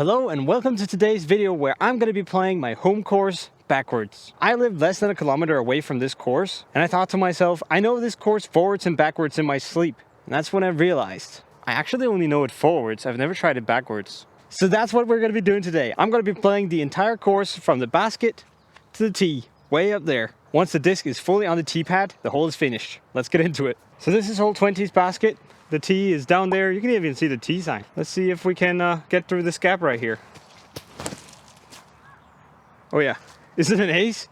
Hello and welcome to today's video where I'm going to be playing my home course backwards. I live less than a kilometer away from this course and I thought to myself, I know this course forwards and backwards in my sleep. And that's when I realized I actually only know it forwards. I've never tried it backwards. So that's what we're going to be doing today. I'm going to be playing the entire course from the basket to the tee, way up there. Once the disc is fully on the tee pad, the hole is finished. Let's get into it. So this is hole 20's basket. The tee is down there. You can even see the tee sign. Let's see if we can get through this gap right here. Oh yeah, is it an ace?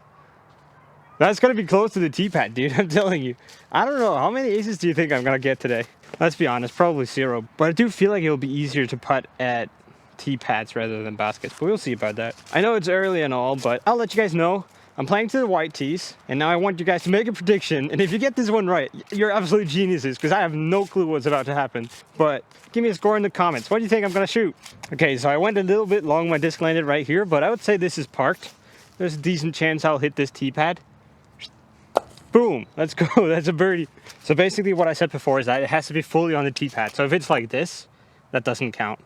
That's gonna be close to the tee pad, dude, I'm telling you. I don't know, how many aces do you think I'm gonna get today? Let's be honest, probably 0. But I do feel like it'll be easier to putt at tee pads rather than baskets, but we'll see about that. I know it's early and all, but I'll let you guys know. I'm playing to the white tees, and now I want you guys to make a prediction, and if you get this one right, you're absolute geniuses, because I have no clue what's about to happen. But give me a score in the comments. What do you think I'm gonna shoot? Okay, so I went a little bit long, my disc landed right here, but I would say this is parked. There's a decent chance I'll hit this tee pad. Boom, let's go, that's a birdie. So basically what I said before is that it has to be fully on the tee pad. So if it's like this, that doesn't count.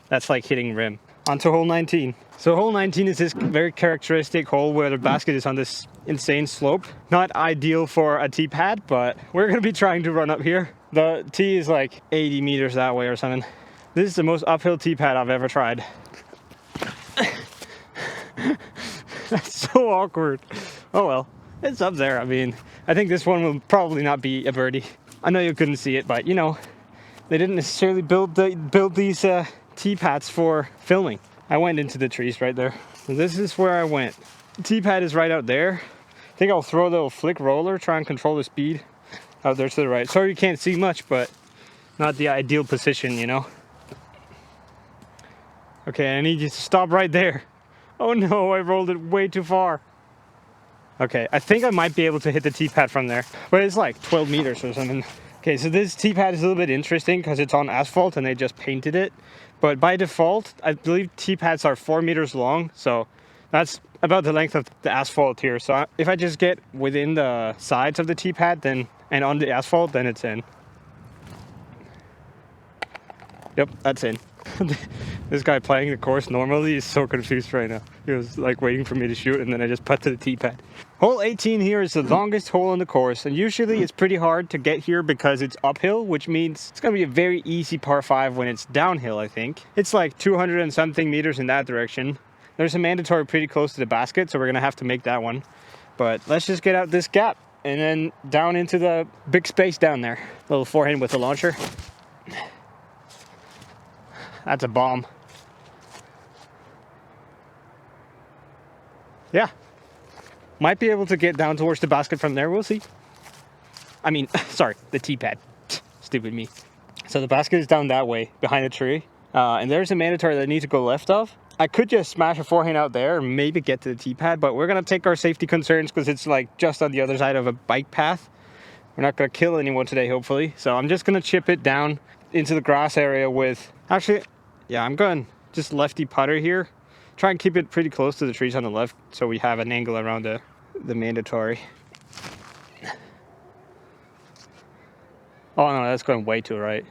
That's like hitting rim. On to hole 19. So hole 19 is this very characteristic hole where the basket is on this insane slope. Not ideal for a tee pad, but we're gonna be trying to run up here. The tee is like 80 meters that way or something. This is the most uphill tee pad I've ever tried. That's so awkward. Oh well, it's up there. I mean, I think this one will probably not be a birdie. I know you couldn't see it, but you know, they didn't necessarily build these tee pads for filming. I went into the trees right there. And this is where I went. The tee pad is right out there. I think I'll throw a little flick roller, try and control the speed out there to the right. Sorry you can't see much, but not the ideal position, you know. Okay, I need you to stop right there. Oh no, I rolled it way too far. Okay, I think I might be able to hit the tee pad from there, but it's like 12 meters or something. Okay, so this tee pad is a little bit interesting because it's on asphalt and they just painted it. But by default, I believe tee pads are 4 meters long, so that's about the length of the asphalt here. So if I just get within the sides of the tee pad then and on the asphalt, then it's in. Yep, that's in. This guy playing the course normally is so confused right now. He was like waiting for me to shoot and then I just put to the tee pad. Hole 18 here is the longest hole on the course, and usually it's pretty hard to get here because it's uphill, which means it's gonna be a very easy par 5 when it's downhill, I think. It's like 200 and something meters in that direction. There's a mandatory pretty close to the basket, so we're gonna have to make that one. But let's just get out this gap and then down into the big space down there. Little forehand with the launcher. That's a bomb. Yeah. Might be able to get down towards the basket from there, we'll see. I mean, sorry, the tee pad. Stupid me. So the basket is down that way, behind the tree. And there's a mandatory that I need to go left of. I could just smash a forehand out there and maybe get to the tee pad, but we're gonna take our safety concerns because it's like just on the other side of a bike path. We're not gonna kill anyone today, hopefully. So I'm just gonna chip it down into the grass area with, actually, yeah, I'm going just lefty putter here. Try and keep it pretty close to the trees on the left so we have an angle around the mandatory. Oh no, that's going way to the right.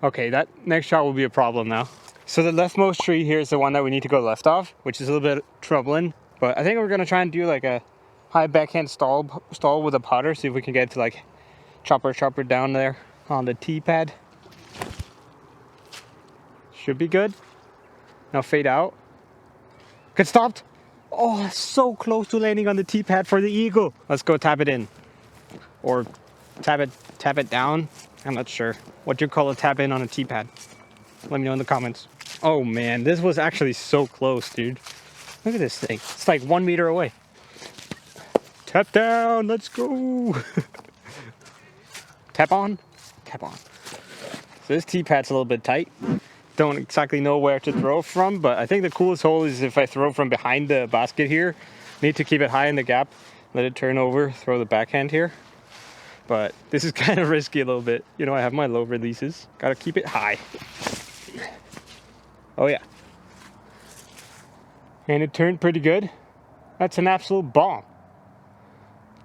Okay, that next shot will be a problem now. So the leftmost tree here is the one that we need to go left of, which is a little bit troubling. But I think we're gonna try and do like a high backhand stall with a putter, see if we can get to like chopper down there on the tee pad. Should be good. Now fade out. Get stopped. Oh, so close to landing on the tee pad for the eagle. Let's go tap it in. Or tap it down. I'm not sure. What you call a tap in on a tee pad? Let me know in the comments. Oh man, this was actually so close, dude. Look at this thing. It's like 1 meter away. Tap down, let's go. Tap on, tap on. So this tee pad's a little bit tight. Don't exactly know where to throw from, but I think the coolest hole is if I throw from behind the basket here. Need to keep it high in the gap, let it turn over, throw the backhand here. But this is kind of risky a little bit. You know, I have my low releases. Gotta keep it high. Oh yeah. And it turned pretty good. That's an absolute bomb.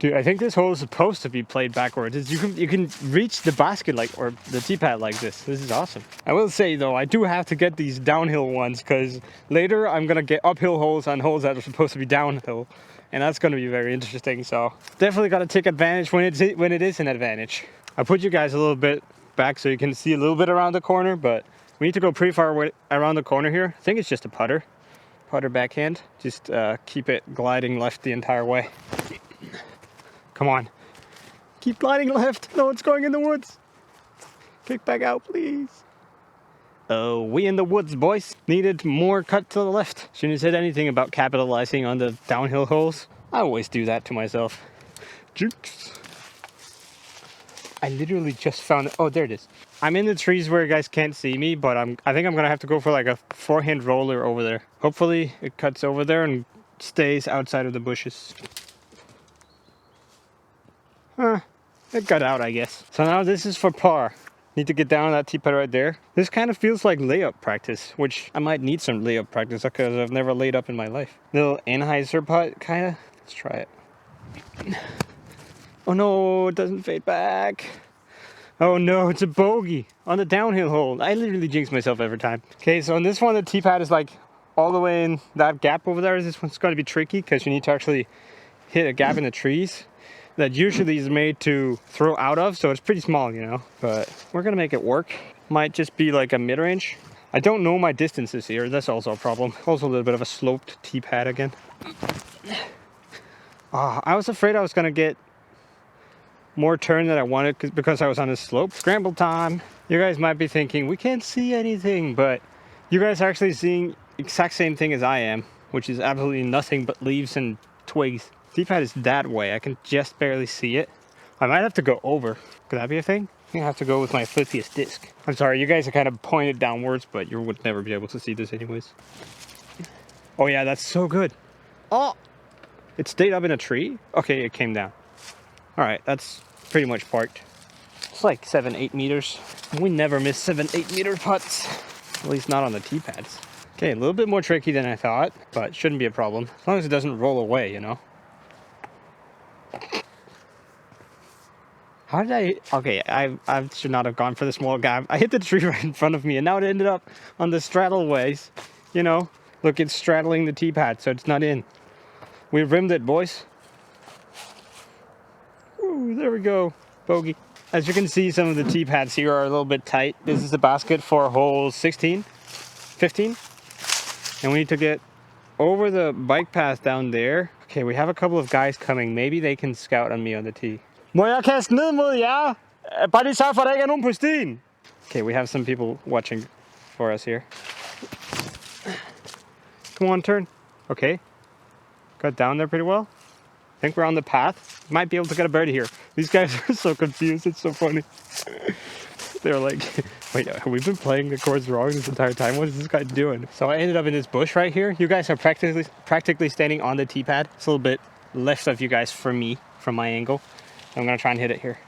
Dude, I think this hole is supposed to be played backwards. You can reach the basket like, or the tee pad like this. This is awesome. I will say though, I do have to get these downhill ones because later I'm gonna get uphill holes on holes that are supposed to be downhill, and that's gonna be very interesting. So definitely gotta take advantage when it is an advantage. I put you guys a little bit back so you can see a little bit around the corner, but we need to go pretty far around the corner here. I think it's just a putter backhand. Just keep it gliding left the entire way. Come on. Keep gliding left. No, it's going in the woods. Kick back out, please. Oh, we in the woods, boys. Needed more cut to the left. Shouldn't have said anything about capitalizing on the downhill holes. I always do that to myself. Jukes. I literally just found it. Oh, there it is. I'm in the trees where you guys can't see me, but I think I'm gonna have to go for like a forehand roller over there. Hopefully it cuts over there and stays outside of the bushes. It got out, I guess. So now this is for par. Need to get down that tee pad right there. This kind of feels like layup practice, which I might need some layup practice because I've never laid up in my life. Little Anheuser putt, kinda. Let's try it. Oh no, it doesn't fade back. Oh no, it's a bogey on the downhill hole. I literally jinx myself every time. Okay, so on this one, the tee pad is like all the way in that gap over there. This one's going to be tricky because you need to actually hit a gap in the trees that usually is made to throw out of, so it's pretty small, you know, but we're gonna make it work. Might just be like a mid-range. I don't know my distances here. That's also a problem. Also a little bit of a sloped tee pad again. I was afraid I was gonna get more turn than I wanted because I was on a slope. Scramble time. You guys might be thinking we can't see anything, but you guys are actually seeing exact same thing as I am, which is absolutely nothing but leaves and twigs. Tee pad is that way. I can just barely see it. I might have to go over. Could that be a thing? I think I have to go with my flippiest disc. I'm sorry, you guys are kind of pointed downwards, but you would never be able to see this anyways. Oh yeah, that's so good. Oh, it stayed up in a tree? Okay, it came down. All right, that's pretty much parked. It's like 7-8 meters. We never miss 7-8 meter putts. At least not on the tee pads. Okay, a little bit more tricky than I thought, but shouldn't be a problem. As long as it doesn't roll away, you know? How did I... Okay, I should not have gone for the small guy. I hit the tree right in front of me, and now it ended up on the straddleways. You know? Look, it's straddling the tee pad, so it's not in. We rimmed it, boys. Ooh, there we go. Bogey. As you can see, some of the tee pads here are a little bit tight. This is the basket for hole 16, 15. And we need to get over the bike path down there. Okay, we have a couple of guys coming. Maybe they can scout on me on the tee. Må jeg kaste ned mod jer? Bare lige sørg for, at der ikke er nogen på stien. Okay, we have some people watching for us here. Come on, turn. Okay. Got down there pretty well. I think we're on the path. Might be able to get a birdie here. These guys are so confused. It's so funny. They're like, wait, have we been playing the chords wrong this entire time? What is this guy doing? So I ended up in this bush right here. You guys are practically standing on the tee pad. It's a little bit left of you guys from me, from my angle. I'm gonna try and hit it here.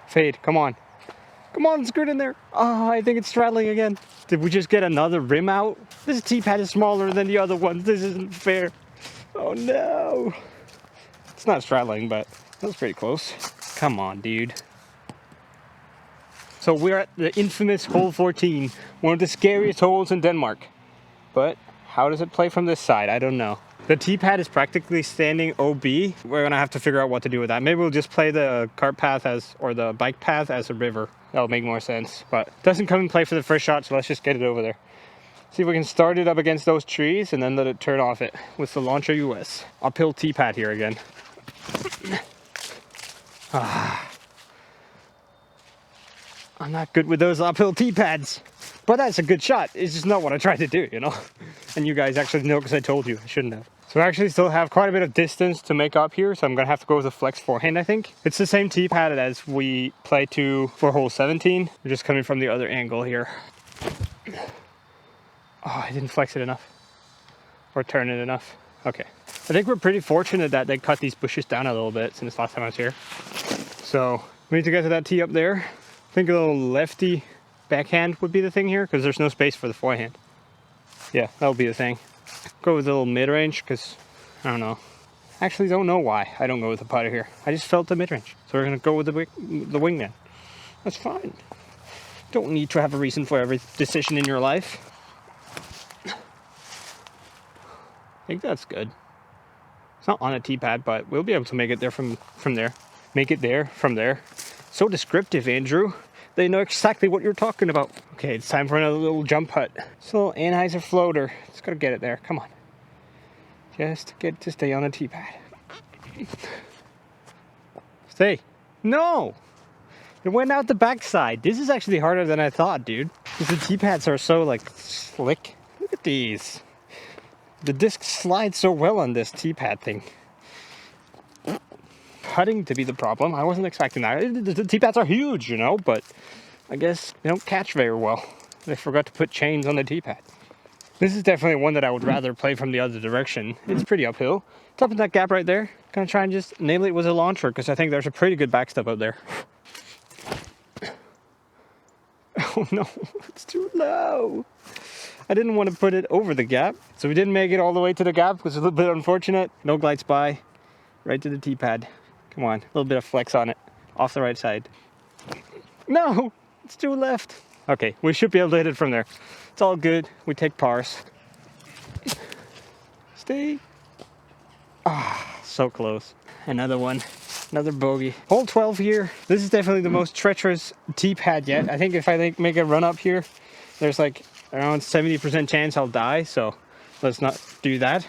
Fade, come on. Come on, scoot in there. Oh, I think it's straddling again. Did we just get another rim out? This tee pad is smaller than the other ones. This isn't fair. Oh no. It's not straddling, but that was pretty close. Come on, dude. So we're at the infamous hole 14, one of the scariest holes in Denmark. But how does it play from this side? I don't know. The tee pad is practically standing OB. We're gonna have to figure out what to do with that. Maybe we'll just play the cart path or the bike path as a river. That'll make more sense. But it doesn't come in play for the first shot, so let's just get it over there. See if we can start it up against those trees and then let it turn off it with the Launcher US. Uphill tee pad here again. I'm not good with those uphill tee pads. But that's a good shot. It's just not what I tried to do, you know? And you guys actually know because I told you. I shouldn't have. So I actually still have quite a bit of distance to make up here, so I'm going to have to go with a flex forehand, I think. It's the same tee pad as we play to for hole 17. We're just coming from the other angle here. Oh, I didn't flex it enough. Or turn it enough. Okay. I think we're pretty fortunate that they cut these bushes down a little bit since last time I was here. So we need to get to that tee up there. I think a little lefty backhand would be the thing here because there's no space for the forehand. Yeah, that'll be the thing. Go with a little mid-range because, I don't know, Actually, don't know why I don't go with the putter here. I just felt the mid-range. So we're going to go with the wingman. That's fine. Don't need to have a reason for every decision in your life. I think that's good. It's not on a tee pad, but we'll be able to make it there from there. Make it there from there. So descriptive, Andrew. They know exactly what you're talking about. Okay, it's time for another little jump putt. It's a little Anheuser floater. Just gotta get it there. Come on. Just get to stay on the tee pad. Stay. No! It went out the backside. This is actually harder than I thought, dude. Because the tee pads are so like slick. Look at these. The disc slides so well on this tee pad thing. Putting to be the problem. I wasn't expecting that. The tee pads are huge, you know, but I guess they don't catch very well. They forgot to put chains on the tee pad. This is definitely one that I would rather play from the other direction. It's pretty uphill. It's up in that gap right there. Gonna try and just nail it with a launcher because I think there's a pretty good backstep out there. Oh no, it's too low. I didn't want to put it over the gap, so we didn't make it all the way to the gap, which is a little bit unfortunate. No glides by, right to the tee pad. Come on, a little bit of flex on it, off the right side. No, it's too left. Okay, we should be able to hit it from there. It's all good, we take pars. Stay. Ah, so close. Another one, another bogey. Hole 12 here. This is definitely the most treacherous tee pad yet. I think if I make a run up here, there's like around 70% chance I'll die, so let's not do that.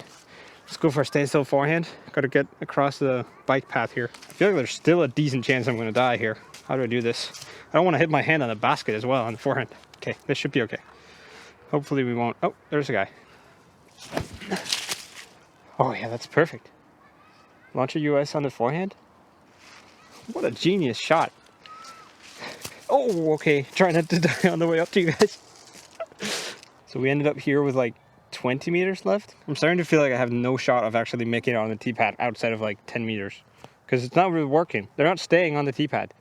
Let's go for a stay still forehand. Gotta get across the bike path here. I feel like there's still a decent chance I'm gonna die here. How do I do this? I don't want to hit my hand on the basket as well on the forehand. Okay, this should be okay. Hopefully we won't. Oh, there's a guy. Oh yeah, that's perfect. Launch a US on the forehand. What a genius shot. Oh, okay. Try not to die on the way up to you guys. So we ended up here with like 20 meters left. I'm starting to feel like I have no shot of actually making it on the tee pad outside of like 10 meters. Because it's not really working. They're not staying on the tee pad.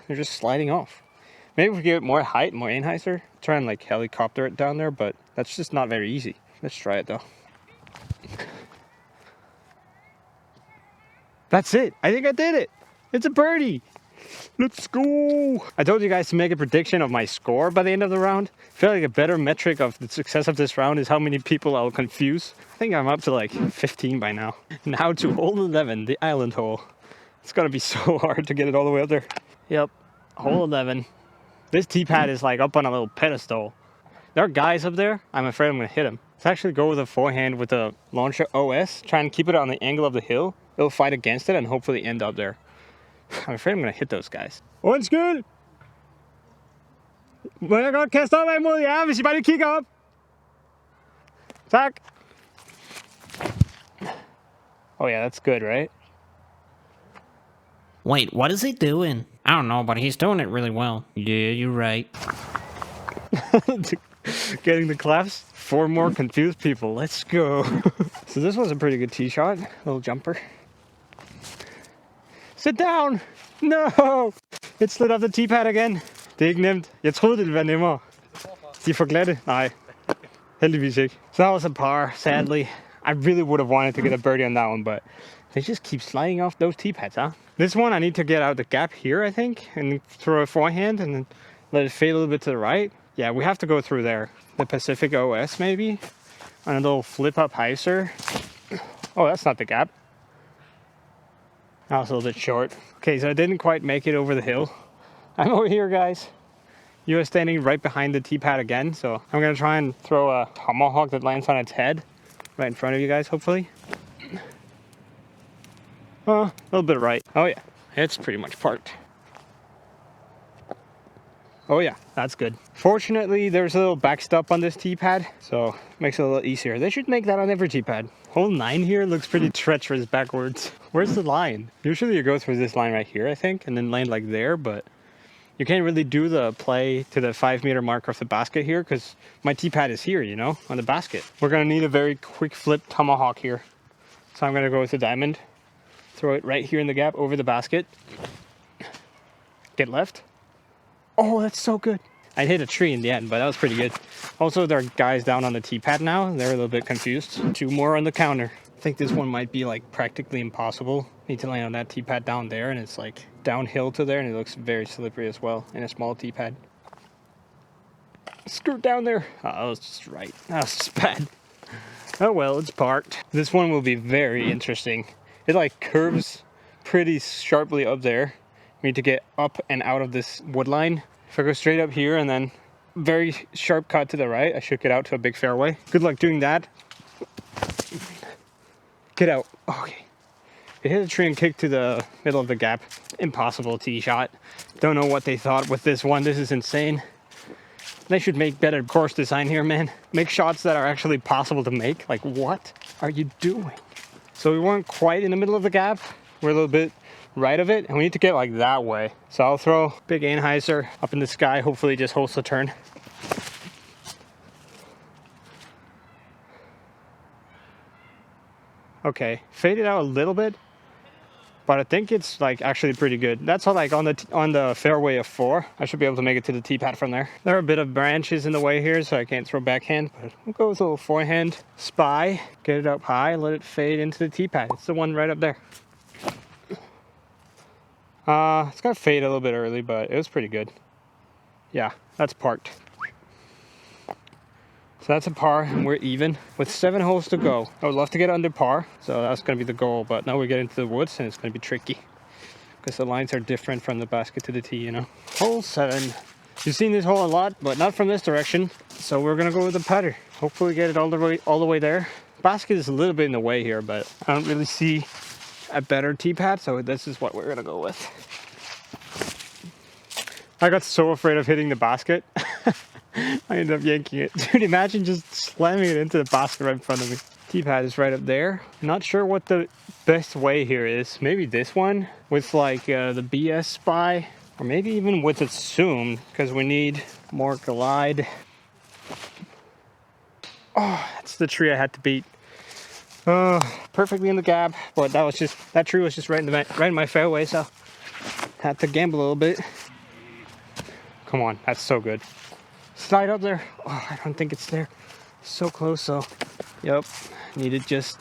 They're just sliding off. Maybe if we give it more height, more Anheuser, try and like helicopter it down there, but that's just not very easy. Let's try it though. That's it. I think I did it. It's a birdie. Let's go. I told you guys to make a prediction of my score by the end of the round. I feel like a better metric of the success of this round is how many people I'll confuse. I think I'm up to like 15 by now. Now to hole 11, the island hole. It's gonna be so hard to get it all the way up there. Yep, hole 11. This tee pad is like up on a little pedestal. There are guys up there. I'm afraid I'm gonna hit them. Let's actually go with a forehand with a launcher OS. Try and keep it on the angle of the hill. It'll fight against it and hopefully end up there. I'm afraid I'm gonna hit those guys. Undskyld! Må jeg godt kaste op imod jer, hvis I bare lige kigger op? Tak. Oh yeah, that's good, right? Wait, what is he doing? I don't know, but he's doing it really well. Yeah, you're right. Getting the claps. 4 more confused people. Let's go. So this was a pretty good tee shot. Little jumper. Sit down! No! It slid off the tee pad again. Det er ikke nemt. Jeg troede, det ville være nemmere. De er for glatte? Nej. Heldigvis ikke. So that was a par, sadly. I really would have wanted to get a birdie on that one, but they just keep sliding off those tee pads, huh? This one, I need to get out the gap here, I think, and throw a forehand and then let it fade a little bit to the right. Yeah, we have to go through there. The Pacific OS, maybe? On a little flip-up hyzer. Oh, that's not the gap. That was a little bit short. Okay, so I didn't quite make it over the hill. I'm over here, guys. You are standing right behind the tee pad again, so I'm gonna try and throw a tomahawk that lands on its head right in front of you guys, hopefully. A little bit right. Oh yeah, it's pretty much parked. Oh yeah, that's good. Fortunately, there's a little backstop on this tee pad, so it makes it a little easier. They should make that on every tee pad. Hole 9 here looks pretty treacherous backwards. Where's the line? Usually you go through this line right here, I think, and then land like there, but you can't really do the play to the 5 meter marker of the basket here because my tee pad is here, you know, on the basket. We're gonna need a very quick flip tomahawk here. So I'm gonna go with the diamond, throw it right here in the gap over the basket. Get left. Oh, that's so good. I hit a tree in the end, but that was pretty good. Also, there are guys down on the tee pad now. They're a little bit confused. 2 more on the counter. I think this one might be like practically impossible. Need to land on that tee pad down there, and it's like downhill to there, and it looks very slippery as well in a small tee pad. Screw down there. Oh, that was just right. That was just bad. Oh well, it's parked. This one will be very interesting. It like curves pretty sharply up there. We need to get up and out of this wood line. If I go straight up here and then very sharp cut to the right, I should get out to a big fairway. Good luck doing that. Get out. Okay. It hit a tree and kicked to the middle of the gap. Impossible tee shot. Don't know what they thought with this one. This is insane. They should make better course design here, man. Make shots that are actually possible to make. Like, what are you doing? So we weren't quite in the middle of the gap. We're a little bit right of it, and we need to get like that way. So I'll throw big Anheuser up in the sky. Hopefully it just holds the turn. Okay, fade it out a little bit, but I think it's like actually pretty good. That's all like on the fairway of 4. I should be able to make it to the tee pad from there. There are a bit of branches in the way here, so I can't throw backhand, but we'll go with a little forehand spy. Get it up high, let it fade into the tee pad. It's the one right up there. It's gonna fade a little bit early, but it was pretty good. Yeah, that's parked. So that's a par, and we're even with 7 holes to go. I would love to get under par, so that's going to be the goal. But now we get into the woods, and it's going to be tricky because the lines are different from the basket to the tee, you know. Hole 7. You've seen this hole a lot, but not from this direction. So we're going to go with the putter. Hopefully get it all the way there. Basket is a little bit in the way here, but I don't really see a better tee pad, so this is what we're going to go with. I got so afraid of hitting the basket. I ended up yanking it. Dude, imagine just slamming it into the basket right in front of me. Tee pad is right up there. Not sure what the best way here is. Maybe this one with like the BS spy, or maybe even with it zoomed, because we need more glide. Oh, that's the tree I had to beat. Perfectly in the gap, but that tree was just right in my fairway, so had to gamble a little bit. Come on, that's so good. Slide up there. Oh, I don't think it's there. So close, so. Yep, needed just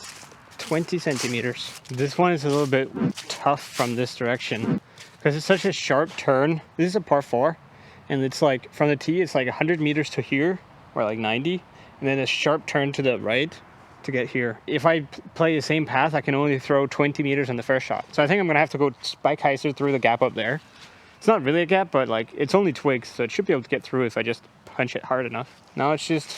20 centimeters. This one is a little bit tough from this direction because it's such a sharp turn. This is a par 4, and it's like from the tee, it's like 100 meters to here, or like 90, and then a sharp turn to the right to get here. If I play the same path, I can only throw 20 meters on the first shot. So I think I'm gonna have to go spike heiser through the gap up there. It's not really a gap, but like it's only twigs, so it should be able to get through if I just punch it hard enough. Now it's just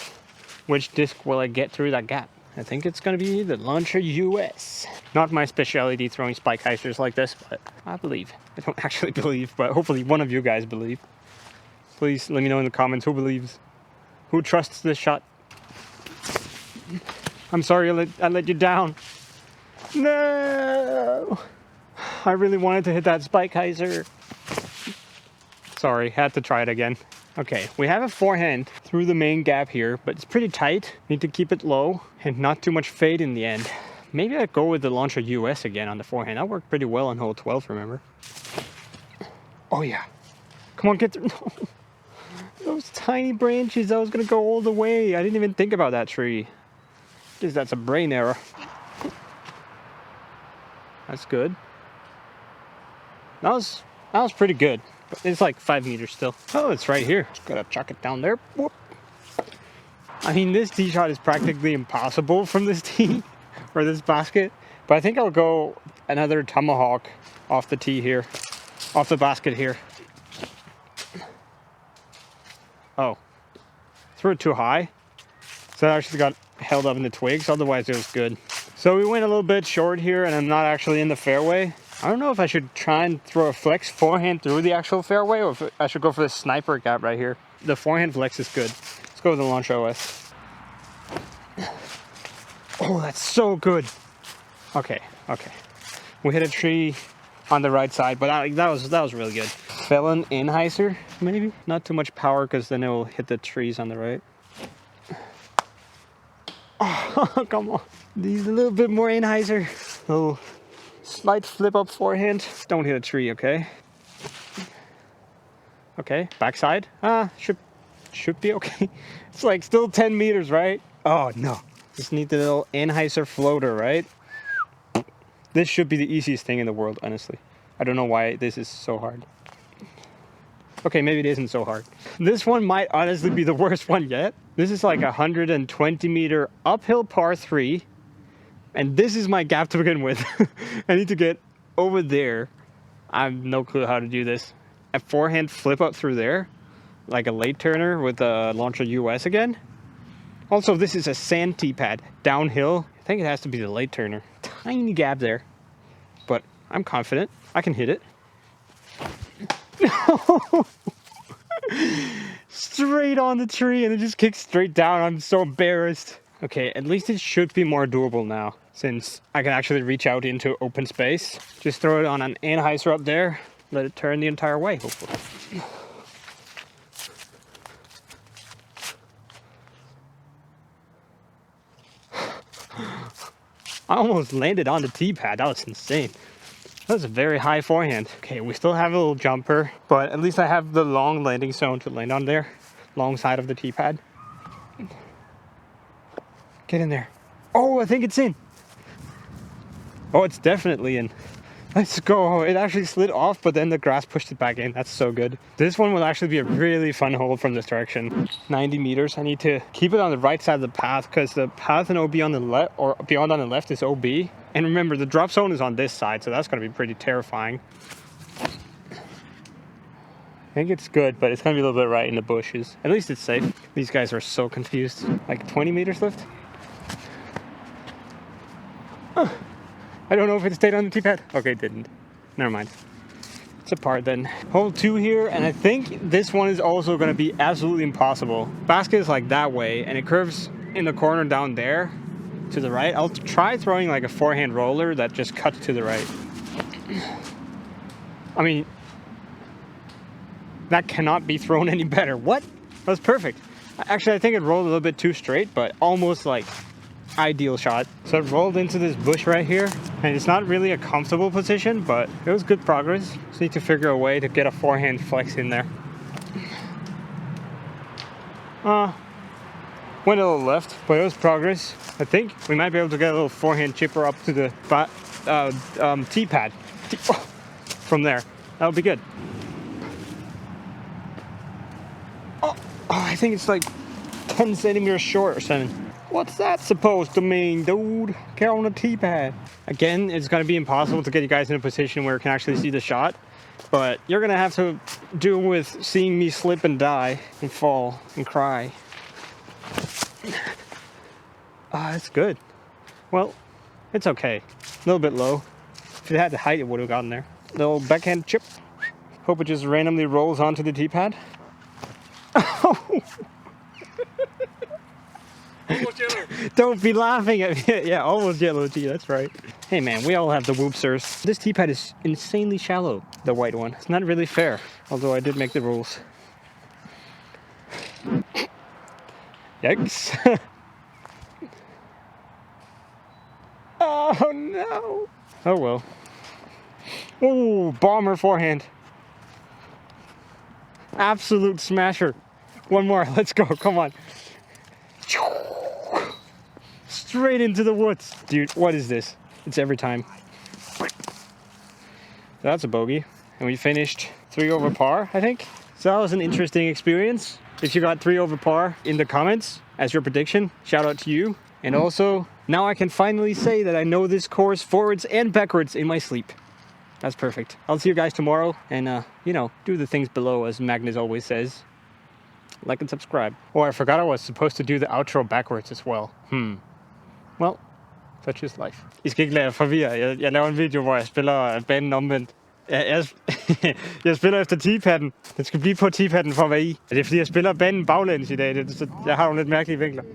which disc will I get through that gap. I think it's gonna be the Launcher US. Not my specialty throwing spike heisers like this, but I believe. I don't actually believe, but hopefully one of you guys believe. Please let me know in the comments who believes, who trusts this shot. I'm sorry I let you down. No! I really wanted to hit that spike heiser. Sorry, had to try it again. Okay, we have a forehand through the main gap here, but it's pretty tight. Need to keep it low and not too much fade in the end. Maybe I'd go with the Launcher US again on the forehand. That worked pretty well on hole 12, remember? Oh yeah. Come on, get through. No. Those tiny branches, I was gonna go all the way. I didn't even think about that tree. Guess that's a brain error. That's good. That was pretty good. But it's like 5 meters still. Oh, it's right here. Just gotta chuck it down there. Whoop. I mean, this tee shot is practically impossible from this tee or this basket. But I think I'll go another tomahawk off the tee here, off the basket here. Oh, threw it too high. So I actually got held up in the twigs. Otherwise, it was good. So we went a little bit short here, and I'm not actually in the fairway. I don't know if I should try and throw a flex forehand through the actual fairway, or if I should go for the sniper gap right here. The forehand flex is good. Let's go with the Launch OS. Oh, that's so good. Okay. We hit a tree on the right side, but that was really good. Felon Anheuser, maybe? Not too much power, because then it will hit the trees on the right. Oh, come on. These a little bit more Anheuser. Little slight flip up forehand. Don't hit a tree, okay? Okay, backside. Should be okay. It's like still 10 meters, right? Oh no. Just need the little Anheuser floater, right? This should be the easiest thing in the world, honestly. I don't know why this is so hard. Okay, maybe it isn't so hard. This one might honestly be the worst one yet. This is like a 120 meter uphill par 3. And this is my gap to begin with. I need to get over there. I have no clue how to do this. A forehand flip up through there. Like a late turner with a launcher US again. Also, this is a sand tee pad. Downhill. I think it has to be the late turner. Tiny gap there. But I'm confident. I can hit it. Straight on the tree and it just kicks straight down. I'm so embarrassed. Okay, at least it should be more doable now, since I can actually reach out into open space. Just throw it on an Anheuser up there, let it turn the entire way, hopefully. I almost landed on the tee pad. That was insane. That was a very high forehand. Okay, we still have a little jumper, but at least I have the long landing zone to land on there, long side of the tee pad. Get in there. Oh, I think it's in. Oh, it's definitely in. Let's go. It actually slid off, but then the grass pushed it back in. That's so good. This one will actually be a really fun hole from this direction. 90 meters. I need to keep it on the right side of the path because the path in OB on the left, or beyond on the left, is OB. And remember, the drop zone is on this side, so that's going to be pretty terrifying. I think it's good, but it's going to be a little bit right in the bushes. At least it's safe. These guys are so confused. Like 20 meters left. I don't know if it stayed on the tee pad. Okay, it didn't. Never mind. It's a par then. Hole 2 here, and I think this one is also going to be absolutely impossible. Basket is like that way, and it curves in the corner down there to the right. I'll try throwing like a forehand roller that just cuts to the right. I mean, that cannot be thrown any better. What? That was perfect. Actually, I think it rolled a little bit too straight, but almost like ideal shot. So it rolled into this bush right here, and it's not really a comfortable position, but it was good progress. Just need to figure a way to get a forehand flex in there. Went a little left, but it was progress. I think we might be able to get a little forehand chipper up to the tee pad from there. That would be good. Oh, I think it's like 10 centimeters short or something. What's that supposed to mean, dude? Get on the tee pad. Again, it's going to be impossible to get you guys in a position where you can actually see the shot. But you're going to have to deal with seeing me slip and die and fall and cry. It's good. Well, it's okay. A little bit low. If it had the height, it would have gotten there. Little backhand chip. Hope it just randomly rolls onto the tee pad. Oh! Almost yellow. Don't be laughing at me. Yeah, almost yellow tee, that's right. Hey man, we all have the whoopsers. This tee pad is insanely shallow, the white one. It's not really fair, although I did make the rules. Yikes. Oh no. Oh well. Oh, bomber forehand. Absolute smasher. One more, let's go, come on. Straight into the woods. Dude, what is this? It's every time. That's a bogey. And we finished 3 over par, I think. So that was an interesting experience. If you got 3 over par in the comments as your prediction, shout out to you. And also, now I can finally say that I know this course forwards and backwards in my sleep. That's perfect. I'll see you guys tomorrow. And, you know, do the things below as Magnus always says. Like and subscribe. Oh, I forgot I was supposed to do the outro backwards as well. Well, such is life. I skal ikke lade jer forvirre. Jeg laver en video, hvor jeg spiller banen omvendt. Jeg spiller efter teepadden. Den skal blive på teepadden for at være i. Det er fordi, jeg spiller banen baglæns i dag. Så jeg har nogle lidt mærkelige vinkler.